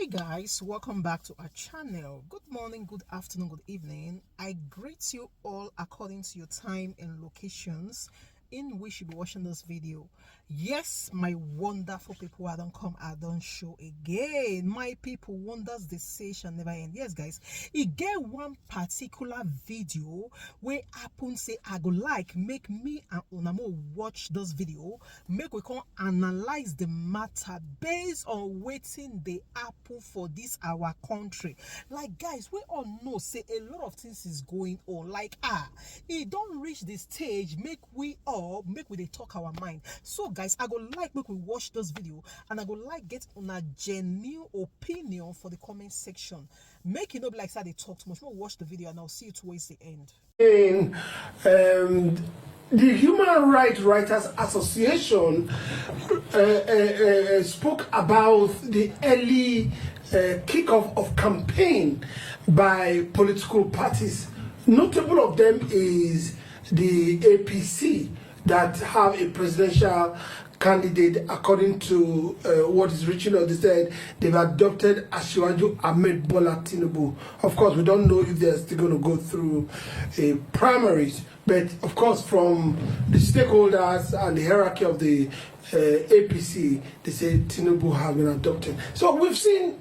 Hi guys, welcome back to our channel. Good morning, good afternoon, good evening. I greet you all according to your time and locations in which you'll be watching this video. Yes, my wonderful people, I don't come, I don't show again. My people, wonders they say shall never end. Yes guys, it get one particular video where happen say I go like make me and Onamo watch this video, make we can analyze the matter based on waiting the happen for this our country. Like guys, we all know say a lot of things is going on. Like it don't reach the stage make we they talk our mind. So guys, I go like make we watch this video and I go like get on a genuine opinion for the comment section. Make it not be like that they talk too much. We'll watch the video and I'll see you towards the end. The Human Rights Writers Association spoke about the early kickoff of campaign by political parties. Notable of them is the APC that have a presidential candidate. According to what is reaching out, they said they've adopted Asiwaju Ahmed Bola Tinubu. Of course, we don't know if they're still going to go through a primaries, but of course, from the stakeholders and the hierarchy of the APC, they say Tinubu has been adopted. So we've seen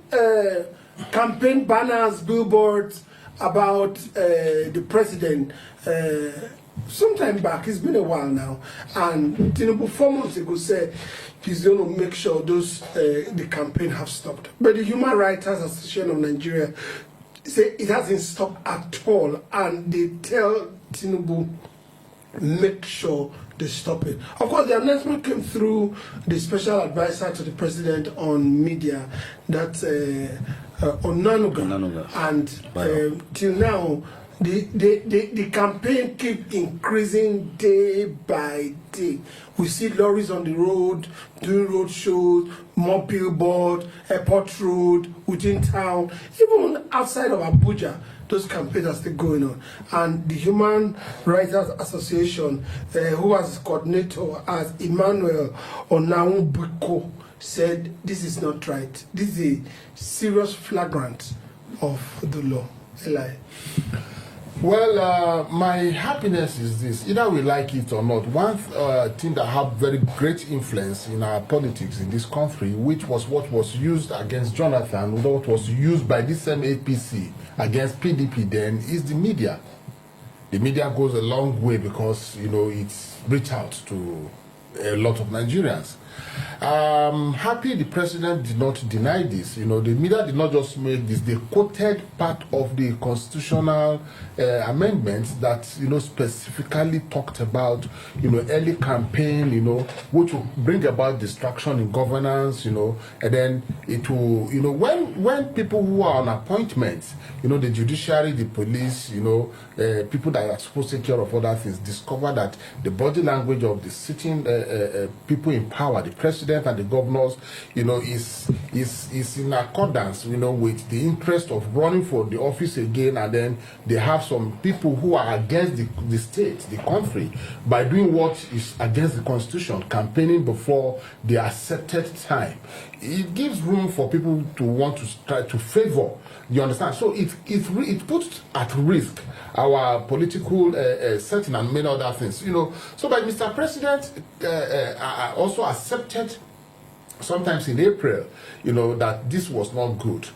campaign banners, billboards about the president. Sometime back, it's been a while now, and Tinubu 4 months ago said he's going to make sure those the campaign have stopped. But the Human Rights Association of Nigeria say it hasn't stopped at all, and they tell Tinubu make sure they stop it. Of course, the announcement came through the special advisor to the president on media, that's Onanuga, and till now. The campaign keep increasing day by day. We see lorries on the road, doing road shows, more billboard, airport road, within town, even outside of Abuja. Those campaigns are still going on. And the Human Rights Association, who has coordinator as Emmanuel Onawubuko, said this is not right. This is a serious flagrant of the law. Eli. Well, my happiness is this. Either we like it or not, one thing that had very great influence in our politics in this country, which was what was used against Jonathan, what was used by this same APC against PDP then, is the media. The media goes a long way because, you know, it's reached out to a lot of Nigerians. Happy the president did not deny this. You know, the media did not just make this. They quoted part of the constitutional amendments that, you know, specifically talked about, you know, early campaign, you know, which will bring about distraction in governance, you know, and then it will, you know, when people who are on appointments, you know, the judiciary, the police, you know, people that are supposed to take care of other things, discover that the body language of the sitting people in power, the president and the governors, you know, is in accordance, you know, with the interest of running for the office again, and then they have some people who are against the state, the country, by doing what is against the constitution, campaigning before the accepted time. It gives room for people to want to try to favor. You understand? So it puts at risk our political setting and many other things. You know, so by Mr. President also accepted sometimes in April, you know, that this was not good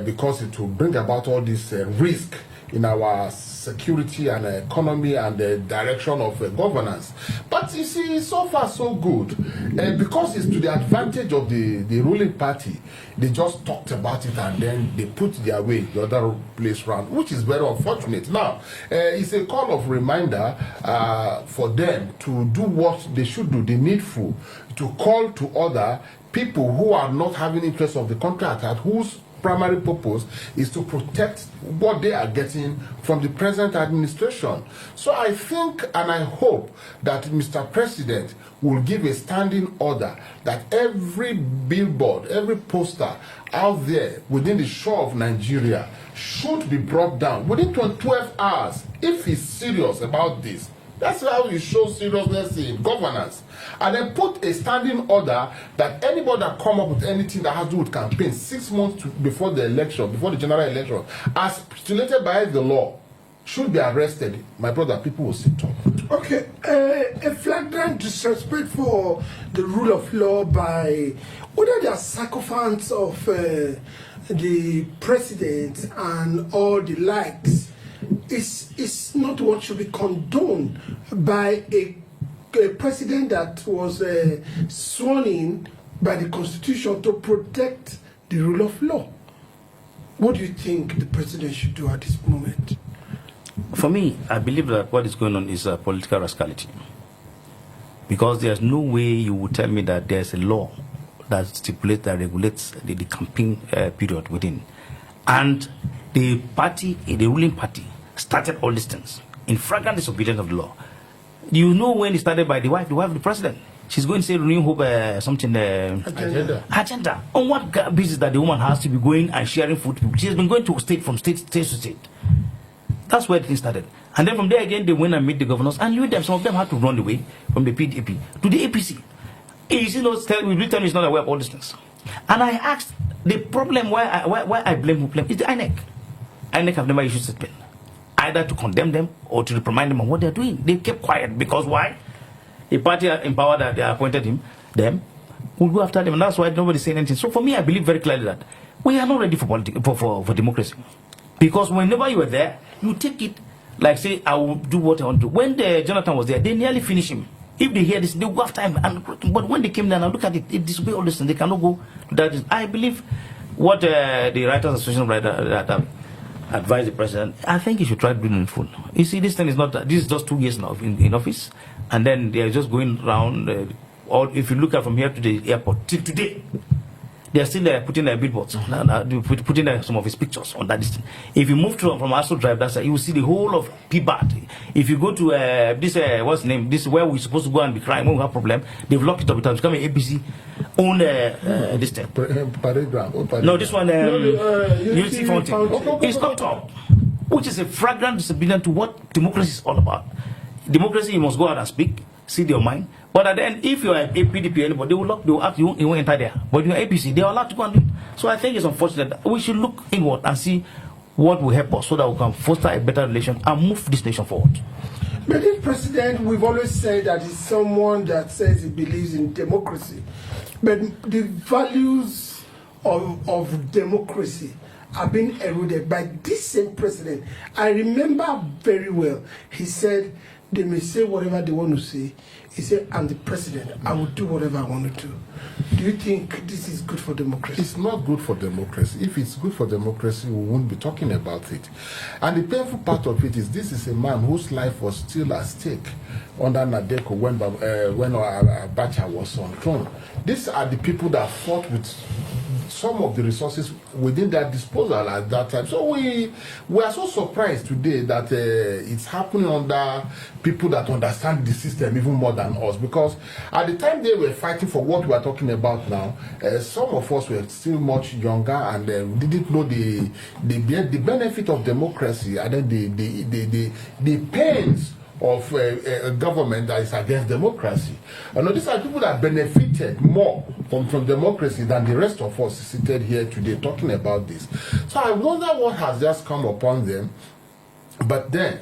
because it will bring about all this risk in our security and economy and the direction of governance. But you see, so far so good, because it's to the advantage of the ruling party. They just talked about it and then they put their way the other place round, which is very unfortunate. Now, it's a call of reminder for them to do what they should do, the needful, to call to other people who are not having interest of the country at heart, whose primary purpose is to protect what they are getting from the present administration. So I think and I hope that Mr. President will give a standing order that every billboard, every poster out there within the shore of Nigeria should be brought down within 12 hours if he's serious about this. That's how you show seriousness in governance. And then put a standing order that anybody that come up with anything that has to do with campaign 6 months before the election, before the general election, as stipulated by the law, should be arrested. My brother, people will sit talk. Okay, a flagrant disrespect for the rule of law by whether they are sycophants of the president and all the likes is not what should be condoned by a president that was sworn in by the Constitution to protect the rule of law. What do you think the president should do at this moment? For me, I believe that what is going on is a political rascality. Because there's no way you would tell me that there's a law that stipulates, that regulates the campaign period within. And the party, the ruling party, started all these things in flagrant disobedience of the law. You know when it started by the wife of the president. She's going to say Renewing Hope agenda. On what basis that the woman has to be going and sharing food? She has been going to state from state to state. That's where things started. And then from there again, they went and meet the governors, and you them, some of them had to run away from the PDP to the APC. You see, Britain is not aware of all these things. And I asked, the problem why I blame who blame is the INEC. INEC have never issued statement, either to condemn them or to remind them of what they're doing. They kept quiet because why? The party in power that they appointed them will go after them, and that's why nobody saying anything. So for me, I believe very clearly that we are not ready for democracy. Because whenever you were there, you take it like, say, I will do what I want to do. When Jonathan was there, they nearly finished him. If they hear this, they go after him. But when they came down and look at it, it disobey all this, and they cannot go to that. I believe what the Writers Association that advised the president, I think he should try to do it in full. You see, this thing is not, this is just 2 years now in office, and then they are just going around. Or if you look at from here to the airport, till today, they are still putting their billboards, putting some of his pictures on that distance. If you move from AS0SO Drive, that's you will see the whole of PBAT. If you go to this, what's the name? This is where we're supposed to go and be crying when we have problem. They've locked it up. It has become an APC own this thing. No, this one, Unity Fountain. It's locked up, which is a flagrant disobedience to what democracy is all about. Democracy, you must go out and speak, see your mind. But at the end, if you are a PDP, anybody, they will ask you, you won't enter there. But you're APC, they are allowed to go and do it. So I think it's unfortunate that we should look inward and see what will help us so that we can foster a better relation and move this nation forward. But this president, we've always said that he's someone that says he believes in democracy. But the values of democracy are being eroded by this same president. I remember very well, he said, they may say whatever they want to say. He said, I'm the president. I will do whatever I want to do. Do you think this is good for democracy? It's not good for democracy. If it's good for democracy, we won't be talking about it. And the painful part of it is this is a man whose life was still at stake under Nadeko when Abacha was on throne. These are the people that fought with some of the resources within their disposal at that time. So we are so surprised today that it's happening under people that understand the system even more than us. Because at the time they were fighting for what we are talking about now, some of us were still much younger and didn't know the benefit of democracy and then the pains of a government that is against democracy. And these are people that benefited more from democracy than the rest of us seated here today talking about this. So I wonder what has just come upon them. But then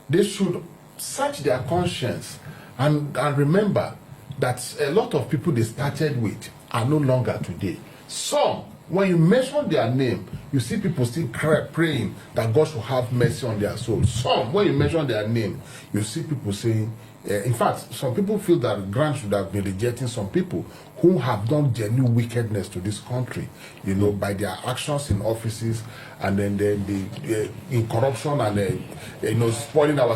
they should search their conscience and remember that a lot of people they started with are no longer today. Some, when you mention their name, you see people still praying that God should have mercy on their souls. Some, when you mention their name, you see people saying, in fact, some people feel that Grant should have been rejecting some people who have done genuine wickedness to this country, you know, by their actions in offices and then in corruption and, you know, spoiling our